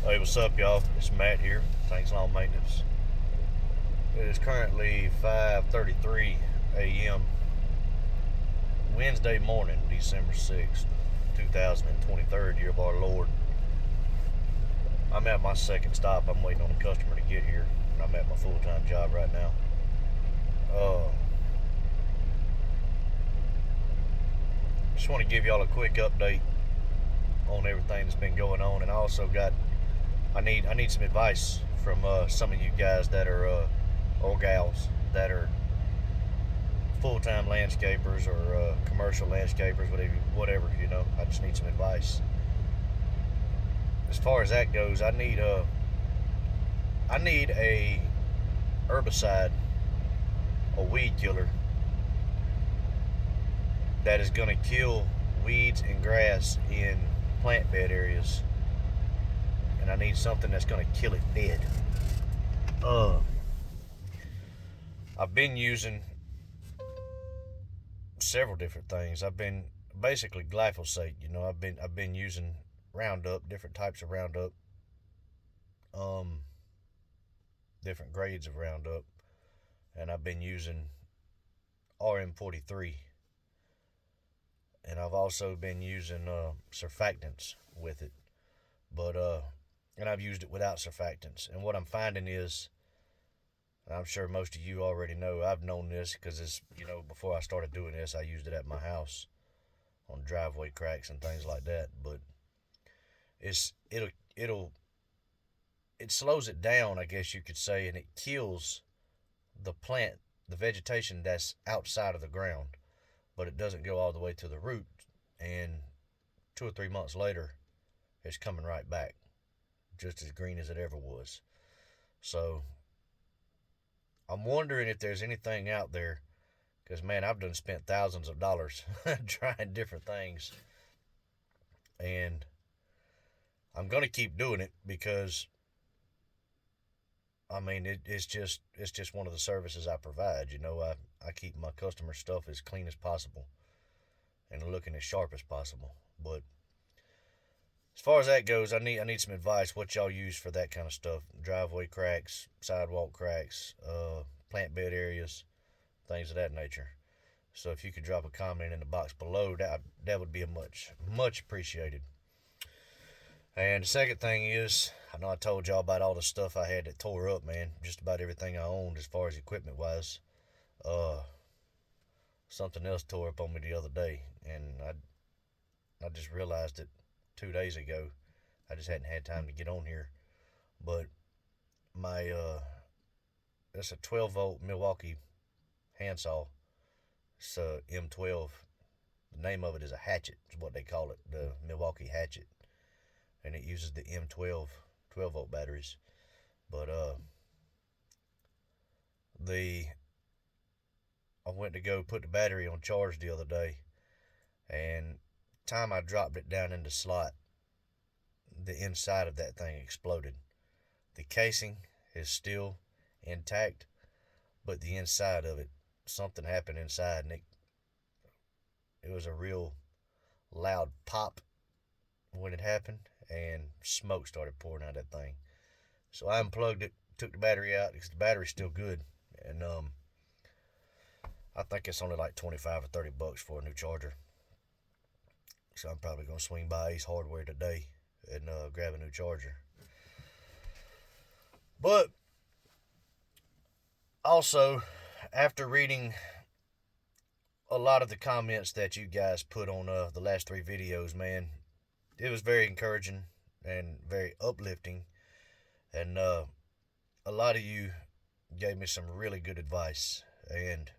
Hey, what's up, y'all? It's Matt here. Thanks Lawn Maintenance. It is currently 5:33 a.m. Wednesday morning, December 6th, 2023, year of our Lord. I'm at my second stop. I'm waiting on a customer to get here, and I'm at my full-time job right now. Uh, just want to give y'all a quick update on everything that's been going on, and I need some advice from some of you guys that are or gals that are full-time landscapers or commercial landscapers, whatever. I just need some advice. As far as that goes, I need a herbicide, a weed killer that is going to kill weeds and grass in plant bed areas, and I need something that's going to kill it dead. Uh, I've been using several different things. I've been basically glyphosate. I've been using Roundup, different types of Roundup, um, different grades of Roundup, and I've been using RM43, and I've also been using surfactants with it, but and I've used it without surfactants. And what I'm finding is, and I'm sure most of you already know, I've known this because before I started doing this, I used it at my house on driveway cracks and things like that. But it's it'll it slows it down, I guess you could say, and it kills the plant, the vegetation that's outside of the ground, but it doesn't go all the way to the root. And 2 or 3 months later, it's coming right back, just as green as it ever was. So I'm wondering if there's anything out there, because man, I've done spent thousands of dollars trying different things, and I'm gonna keep doing it because I mean it's just one of the services I provide. I keep my customer stuff as clean as possible and looking as sharp as possible. But as far as that goes, I need some advice. What y'all use for that kind of stuff? Driveway cracks, sidewalk cracks, plant bed areas, things of that nature. So if you could drop a comment in the box below, that would be a much appreciated. And the second thing is, I know I told y'all about all the stuff I had that tore up, man. Just about everything I owned as far as equipment wise. Uh, Something else tore up on me the other day, and I just realized it 2 days ago. I just hadn't had time to get on here, but my it's a 12-volt Milwaukee handsaw. It's a M12. The name of it is a hatchet. Is what they call it, the Milwaukee hatchet, and it uses the M12 12-volt batteries. But the I went to go put the battery on charge the other day, and time I dropped it down in the slot, the inside of that thing exploded. The casing is still intact, but the inside of it, something happened inside, and it was a real loud pop when it happened, and smoke started pouring out of that thing. So I unplugged it, took the battery out because the battery's still good, and I think it's only like 25 or 30 bucks for a new charger. So I'm probably gonna swing by Ace Hardware today and grab a new charger. But also, after reading a lot of the comments that you guys put on the last three videos, man, it was very encouraging and very uplifting, and a lot of you gave me some really good advice, and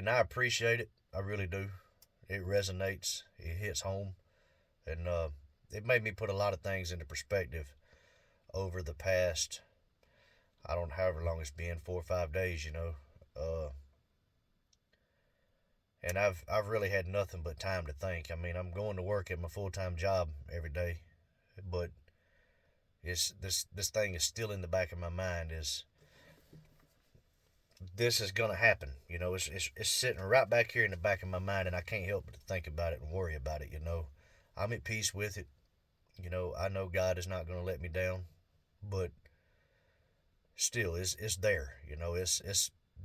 I appreciate it. I really do. It resonates. It hits home, and it made me put a lot of things into perspective over the past, I don't know, however long it's been, 4 or 5 days. Uh, and I've really had nothing but time to think. I mean, I'm going to work at my full time job every day, but it's this thing is still in the back of my mind. Is this is gonna happen? It's sitting right back here in the back of my mind, and I can't help but to think about it and worry about it. I'm at peace with it. You know, I know God is not going to let me down, but still, it's there. You know, it's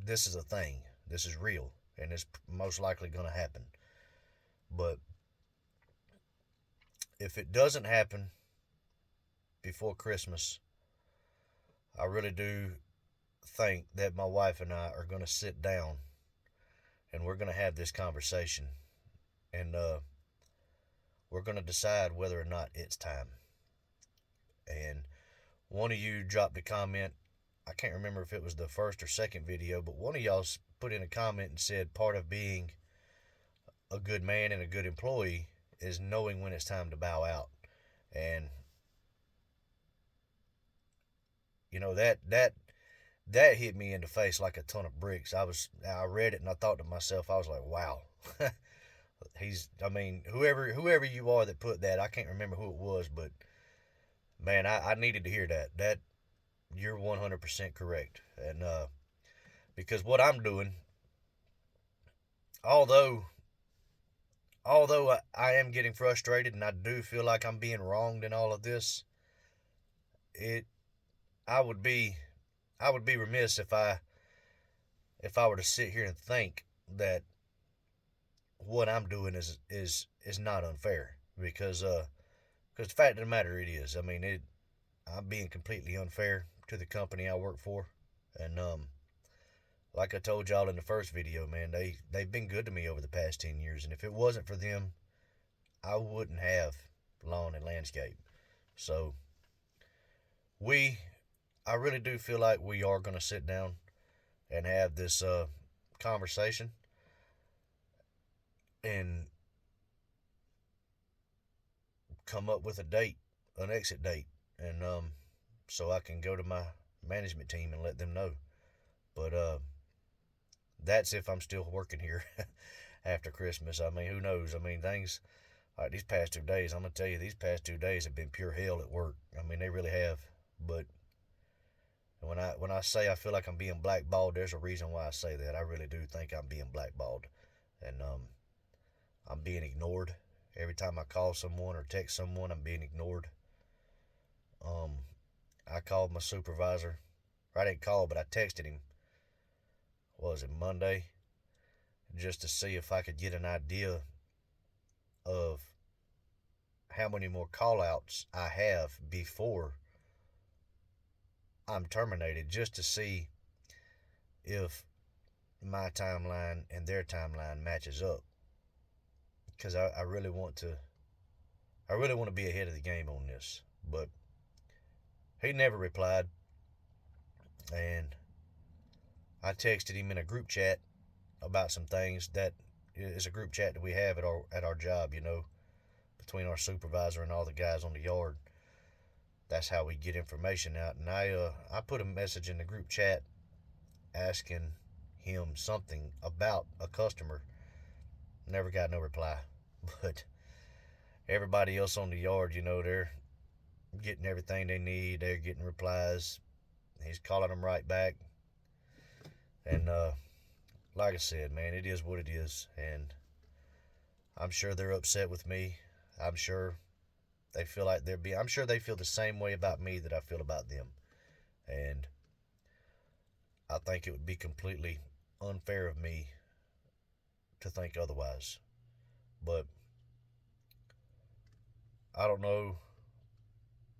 this is a thing. This is real, and it's most likely going to happen. But if it doesn't happen before Christmas, I really do think that my wife and I are going to sit down and we're going to have this conversation, and we're going to decide whether or not it's time. And one of you dropped a comment. I can't remember if it was the first or second video, but one of y'all put in a comment and said part of being a good man and a good employee is knowing when it's time to bow out. And you know, that hit me in the face like a ton of bricks. I read it and I thought to myself, I was like, wow. Whoever you are that put that, I can't remember who it was, but man, I needed to hear that you're 100% correct. And because what I'm doing, although I am getting frustrated and I do feel like I'm being wronged in all of this, it I would be remiss if I were to sit here and think that what I'm doing is not unfair, because the fact of the matter, it is. I mean, I'm being completely unfair to the company I work for, and like I told y'all in the first video, man, they've been good to me over the past 10 years, and if it wasn't for them, I wouldn't have Lawn and Landscape. So I really do feel like we are going to sit down and have this conversation and come up with an exit date, and so I can go to my management team and let them know. But that's if I'm still working here after Christmas. I mean, who knows? I mean, things like these past 2 days, I'm gonna tell you, these past 2 days have been pure hell at work. I mean, they really have. But when I say I feel like I'm being blackballed, there's a reason why I say that. I really do think I'm being blackballed, and I'm being ignored. Every time I call someone or text someone, I'm being ignored. I called my supervisor. Or I didn't call, but I texted him. What was it, Monday? Just to see if I could get an idea of how many more call-outs I have before I'm terminated, just to see if my timeline and their timeline matches up. Because I really want to be ahead of the game on this. But he never replied, and I texted him in a group chat about some things. That is a group chat that we have at our job, you know, between our supervisor and all the guys on the yard. That's how we get information out. And I put a message in the group chat asking him something about a customer. Never got no reply. But everybody else on the yard, you know, they're getting everything they need. They're getting replies. He's calling them right back. And like I said, man, it is what it is. And I'm sure they're upset with me. I'm sure they feel like I'm sure they feel the same way about me that I feel about them. And I think it would be completely unfair of me to think otherwise. But I don't know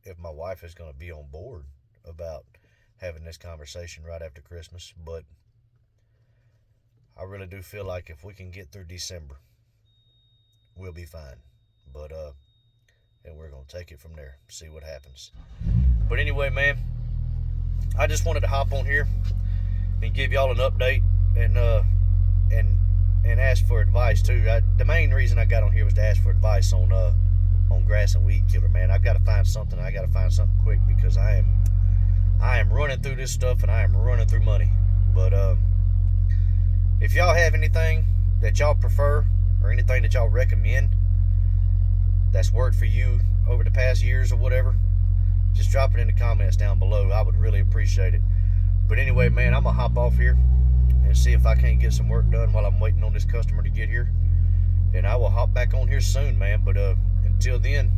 if my wife is going to be on board about having this conversation right after Christmas, but I really do feel like if we can get through December, we'll be fine. But and we're going to take it from there, see what happens. But anyway, man, I just wanted to hop on here and give y'all an update, and ask for advice too. The main reason I got on here was to ask for advice on grass and weed killer, man. I've got to find something. I got to find something quick, because I am running through this stuff, and I am running through money. But if y'all have anything that y'all prefer, or anything that y'all recommend that's worked for you over the past years or whatever, just drop it in the comments down below. I would really appreciate it. But anyway, man, I'm gonna hop off here and see if I can't get some work done while I'm waiting on this customer to get here. And I will hop back on here soon, man. But until then,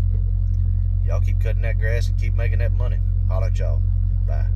Y'all keep cutting that grass and keep making that money. Holla at y'all. Bye.